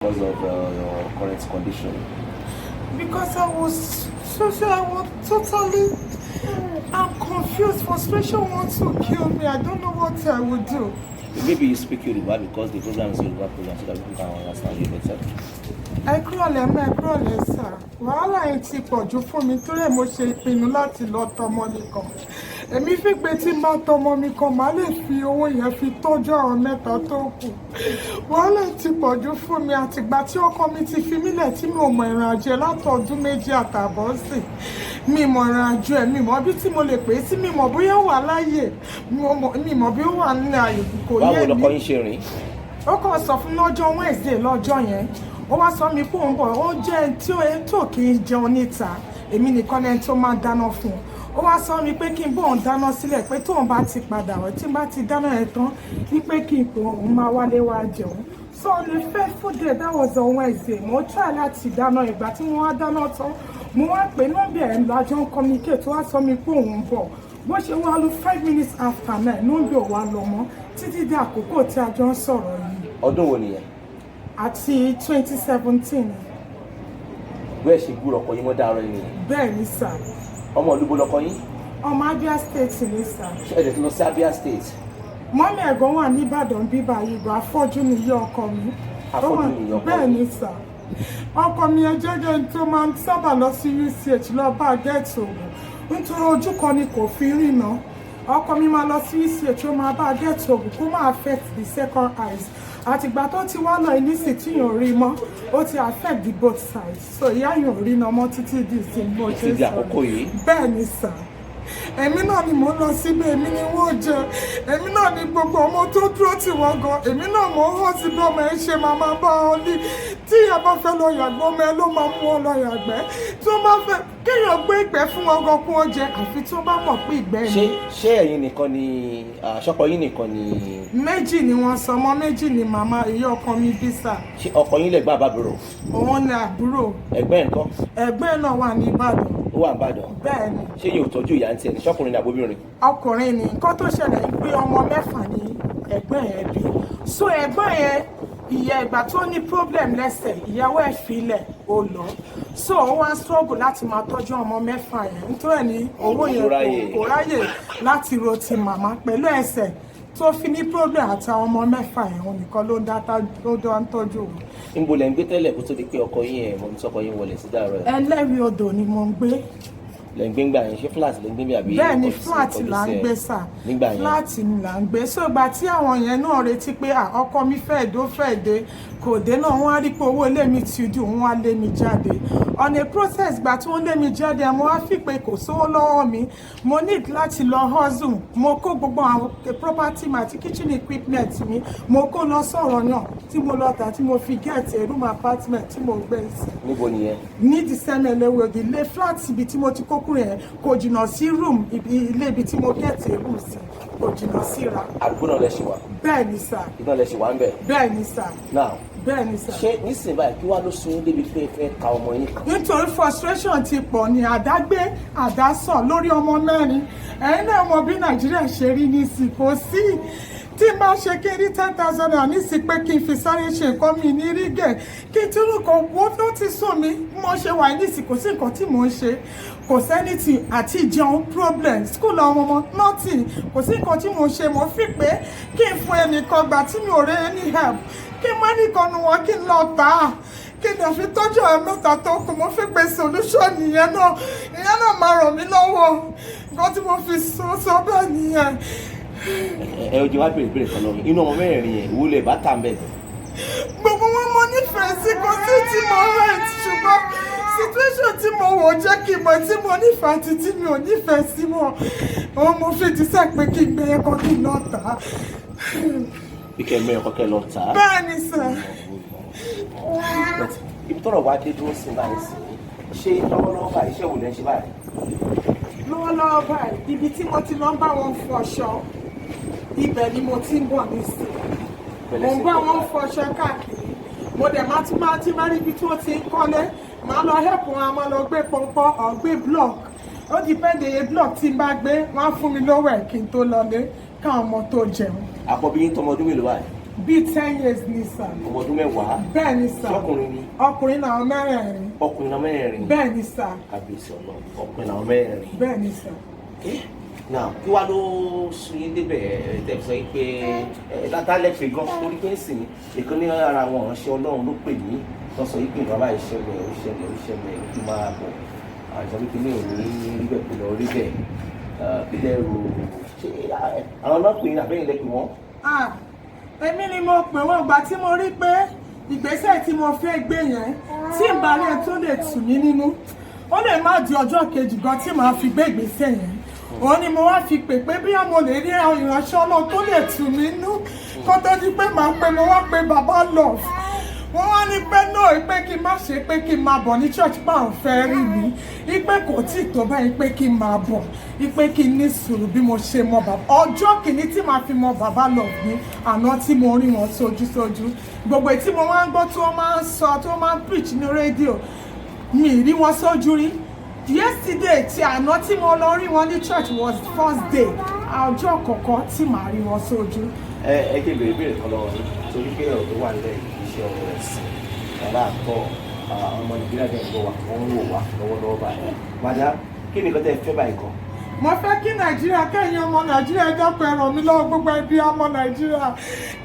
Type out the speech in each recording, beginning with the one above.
because of your current condition? Because I was totally, I'm confused. Frustration wants to kill me. I don't know what I would do. Maybe you speak Yoruba because the program is Yoruba program so that people can understand you better. Ẹ kúrọ̀lẹ́ sà. Wàhálà yẹn ti pọ̀ jù fún mi torí ẹ̀ mo ṣe ìpinnu láti lọ tọmọ nìkan. Èmi fi pé tí n bá tọmọ nìkan màá lè fi owó yẹn fi tọ́jú àwọn mẹ́ta tó kù. Wàhálà yẹn ti pọ̀ jù fún mi àtìgbà tí ọkọ mi ti fi mílẹ̀ tí mi ò mọ ìrìn àjò látọdún 2 àtààbọ̀ sí. Mi mọ ìrìn àjò ẹ̀, mi mọ bí tí mo lè pè é sí, mi mọ bóyá ó wà láàyè, mi mọ bí ó wà ní ààyè kò yé mi. Báwo lọkọ yín ṣe rìn? Ó kàn sọ fún lọ́jọ́ Wednesday lọ́jọ́ yẹn. Ó wá sọ mi fún un bọ̀ ó jẹ́ tí ó tó kì í jẹun níta èmi nìkan lẹ́ni tó máa dáná fún un. Ó wá sọ mi pé kí n bóun dáná sílẹ̀ pé tóun bá ti padà wọ̀ tí n bá ti dáná ẹ̀ tán ní pé kí n pè òun máa wálé wá jẹun. So on the faithful day that was on Wednesday mo try láti dáná ìgbà tí mo wá dáná tán mo wá pè nọ́mbì ẹ̀ lájọ́ ń communicate wá sọ mi pé òun bọ̀ bó ṣe wá lu 5 minutes after 9 nọ́mbì ò wá lọ mọ́ títí dé àkókò tí a jọ ń sọ̀rọ̀ yìí. Ọdún wo nìyẹn? Àti 2017. Bẹ́ẹ̀ ṣe gbúrò ọkọ yín mọ́ dáárọ̀ yín. Bẹ́ẹ̀ ni sà. Ọmọ olúbo lọkọ yín? Ọmọ Abia State ni sà. Ṣé ẹ̀dẹ̀ tó lọ sí Abia State? Mọ́mí ẹ̀gbọ́n wà ní Ìbàdàn bíbá ìgbà afọ́jú ni iye ọkọ mi. Afọ́jú ni iye ọkọ mi? Bẹ́ẹ̀ ni sà. Ọkọ mi ẹ jẹ́jẹ́ tó máa ń sábà lọ sí UCH lọ bá gẹ́ẹ̀tì òògùn nítorí ojú kan ni kò fi rìnà. Ọkọ mi máa lọ sí UCH ó máa bá gẹ́ẹ̀tì òògùn kó máa affect the second eyes. Àtìgbà tó ti wá lọ ìnísì tí yàn rí mọ́ ó ti affect the both sides so ìyá yàn rí iná mọ́ títí di ìsìn bó ṣe sọ bẹ́ẹ̀ ni sà. Èmi náà ni mò ń lọ síbẹ̀ èmi ni wọ́n jẹ èmi náà ni gbogbo ọmọ tó dúró tì wọ́n gan èmi náà mò ń hàn síbẹ̀ ọmọ ẹ ṣe máa máa bá wọn ní tí ìyá bá fẹ́ lọ yàgbẹ́ ọmọ ẹ ló máa mú wọn lọ yàgbẹ́ tí wọ́n bá fẹ́ kéèyàn gbé ìgbẹ́ fún wọn gan kún oúnjẹ àfi tí wọ́n bá mọ̀ pé ìgbẹ́ ni. Ṣé ẹ̀yin nìkan ni àṣọkọ yín nìkan ni? Méjì ni wọ́n sọ ọmọ méjì ni màmá ìyá ọkọ mi bí sà. Ṣé ọkọ yín lẹ̀gbọ́n àbábúrò? Òun ni àbúrò. Ẹ̀gbọ́n ẹ̀ ńkọ́? Ẹ̀gbọ́n náà wà ní Ìbàdàn. Ó wà ní Ìbàdàn? Bẹ́ẹ̀ ni. Ṣé yóò tọ́jú ìyá ń tiẹ̀ ní ṣọ́kùnrin ní àbóbìnrin? Ọkùnrin ni nǹkan tó ṣẹlẹ̀ ń pé ọmọ 6 ni ẹ̀gbọ́n yẹn bí so ẹ̀gbọ́n yẹn ìyá ìgbà tó ní problem lẹ́sẹ̀ ìyàwó ẹ̀ filẹ̀ ó lọ so ó wá struggle láti máa tọ́jú ọmọ 6 yẹn nítorí ní owó yẹn kò ráyè láti ro ti màmá pẹ̀lú ẹsẹ̀ tó fi ní problem àtàwọn ọmọ 6 yẹn òun nìkan ló dá ń tọ́jú òun. Níbo lẹ ń gbé tẹ́lẹ̀ kó tó di pé ọkọ yín ẹ̀ mọ̀ ní sọ́kọ yín wọlé sí dàrọ̀ ẹ̀? Ẹlẹ́rìí Odò ni mo ń gbé. Lẹ ń gbé ńgbà yẹn ṣé flat lẹ ń gbé bí àbí? Bẹ́ẹ̀ ni flat là ń gbé sà. Flat ni là ń gbé so ìgbà tí àwọn yẹn náà retí pé ọkọ mi fẹ́ dé kò dé náà wọ́n á rí pé owó ilé mi ti dùn wọ́n á lé mi jáde ọ̀nà process gbà tí wọ́n lé mi jáde mo wá fi pé kò sówó lọ́wọ́ mi mo need láti lọ hustle mo kó gbogbo àwọn property mi àti kitchen equipment mi mo kó lọ sọ̀rọ̀ náà tí mo lọ tà tí mo fi get a room apartment tí mo gbé sí. Níbo nìyẹn? Ní December lẹ́wọ̀dì ilé flat ibi tí mo ti kókó yẹn kò jìnnà sí room ilé ibi tí mo get a room sí kò jìnnà síra. Àdúgbò náà lẹ ṣì wà? Bẹ́ẹ̀ ni sà. Iná lẹ ṣì wà ń bẹ̀? Bẹ́ẹ̀ ni sà. Now bẹ́ẹ̀ ni sà. Ṣé nísìnyí báyìí kí wàá ló sun yín débi pé fẹ́ ka ọmọ yín kan? Nítorí frustration ti pọ̀ ní àdágbé àdásọ̀ lórí ọmọ 4 ẹ̀yin náà mọ bí Nàìjíríà ṣe rí ní sí kò sí tí n bá ṣe kí n rí 10,000 naira ní sí pé kí n fi sáré ṣe nǹkan mi ní rí gẹ̀ kí n túnú kan wọ́n tó ti sùn mí mo ṣe wà ní sí kò sí nǹkan tí mò ń ṣe kò sẹ́ni tí àti ìjẹun problem school àwọn ọmọ nothing kò sí nǹkan tí mò ń ṣe mo fi pé kí n fún ẹnìkan gbà tí mi ò rí any help kí n má nìkan nu wọn kí n lọ tà á kí n lè fi tọ́jú ẹ̀ mẹ́ta tó kù mo fi pé solution ìyẹn náà máa ràn mí lọ́wọ́ nǹkan tí mo fi sọ bẹ́ẹ̀ nìyẹn. Ẹ ojú wa bèrè kan lọ́rùn inú ọmọ 4 yẹn ìwúlò ẹ̀ bá tà ń bẹ̀. Gbogbo wọn mo nífẹ̀ẹ́ sí kò sí tí mo rẹ̀ ṣùgbọ́n situation tí mo wò jẹ́ kí n mọ̀ tí mo nífẹ̀ẹ́ àti tí mi ò nífẹ̀ẹ́ sí mọ́ òun mo fi dísẹ́ pé kí n gbé ẹ̀kọ́ kí n lọ tà á. Bí kẹ́ mẹ́rin kọ́kẹ́ lọ tà á. Bẹ́ẹ̀ ni sà. Ibi tọ́rọ̀ wá dé dúró sí báyìí sí ṣé lọ́wọ́lọ́wọ́ báyìí iṣẹ́ wò lẹ́ ń ṣe báyìí? Lọ́wọ́lọ́wọ́ báyìí ibi tí mo ti lọ ń bá wọn fọṣọ ibẹ̀ ni mo ti ń bọ̀ nísìnyí. Mo ń bá wọn fọṣọ káàkiri mo dẹ̀ máa ti máa rí ibi tí wọ́n ti ń kọ́lé máa lọ help wọn a máa lọ gbé pọnpọ́ or gbé block ó depend iye block tí n bá gbé wọ́n á fún mi lówó ẹ̀ kí n tó lọlé káwọn ọmọ tó jẹun. Àkọ́bí yín tọmọ ọdún mélòó báyìí? bíi 10 years ní sà. ọmọ ọdún mẹ́wàá. bẹ́ẹ̀ ni sà. ọkùnrin ni. ọkùnrin náà mẹ́rẹ̀ẹ̀rin. ọkùnrin náà mẹ́rẹ̀ẹ̀rin. bẹ́ẹ̀ ni sà. kábíyèsí ọlọ́run ọkùnrin náà mẹ́rẹ̀ẹ̀rin. bẹ́ẹ̀ ni sà. náà kí wàá ló sun yín débẹ̀ tẹ̀ sọ pé dáadáa lẹ́fẹ̀ẹ́ gan torí pé ń sìn ìkan ní ara àwọn ìránṣẹ́ ọlọ́run ló pè mí tó sọ pé bàbá ìṣẹ̀lẹ̀ kí máa bọ̀ àìsàn wípé ní òní ríbẹ̀ pé lọ rí bẹ̀ pílẹ̀ rò ṣé àwọn náà pè ní àbẹ́yìn lẹ́pẹ̀ wọ́n. èmi ni mo pè wọ́n ìgbà tí mo rí pé ìgbésẹ̀ tí mo fẹ́ gbé yẹn tí ìbálẹ̀ tó lè tù mí nínú ó lè má di ọjọ́ kejì gan tí màá fi gbé ìgbésẹ̀ yẹn òun ni mo wá fi pè pé bí mo lè rí ìránṣẹ́ ọlọ́run tó lè tù mí nú kó tó di pé màá pe mo wá pe bàbá love wọ́n wá ní pé náà pé kí n má ṣe pé kí n máa bọ̀ ní church bá òun fẹ́ rí mi ipe kò tí tó báyìí pé kí n máa bọ̀ ipe kí n ní sùúrù bí mo ṣe mọ bàbá ọjọ́ kìíní tí màá fi mọ bàbá love ní àná tí mo rí wọn sójú gbogbo tí mo máa ń gbọ́ tí wọ́n máa ń sọ tí wọ́n máa ń preach ní rédíò mi rí wọn sójú rí yesterday tí àná tí mo lọ rí wọn ní church was first day ọjọ́ kọ̀ọ̀kan tí màá rí wọn sójú. ẹ kí bèrè bèrè kan lọ́wọ́ torí pé ọ̀rọ̀ tó wà nílẹ̀ iṣẹ́ ọ̀rọ̀ ẹ̀sìn bàbá àtọ́ ọmọ nàìjíríà jẹ́ ìgbọ́ wa wọ́n ń wò wá lọ́wọ́lọ́wọ́ báyìí. madam kí ni nǹkan tẹ́ fẹ́ báyìí kan. mo fẹ́ kí nàìjíríà kẹ́yìn ọmọ nàìjíríà dápẹ́ ràn mí lọ́wọ́ gbogbo ẹbí ọmọ nàìjíríà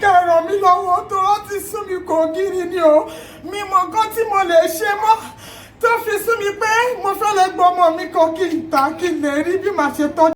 kẹ́ ràn mí lọ́wọ́ tó rántí sún mi kò gírí ni o mi mọ nǹkan tí mo lè ṣe mọ́ tó fi sún mi pé mo fẹ́ lè gbọ́ ọmọ mi kan kí n tà kí n lè rí bí màá ṣe tọ́jú.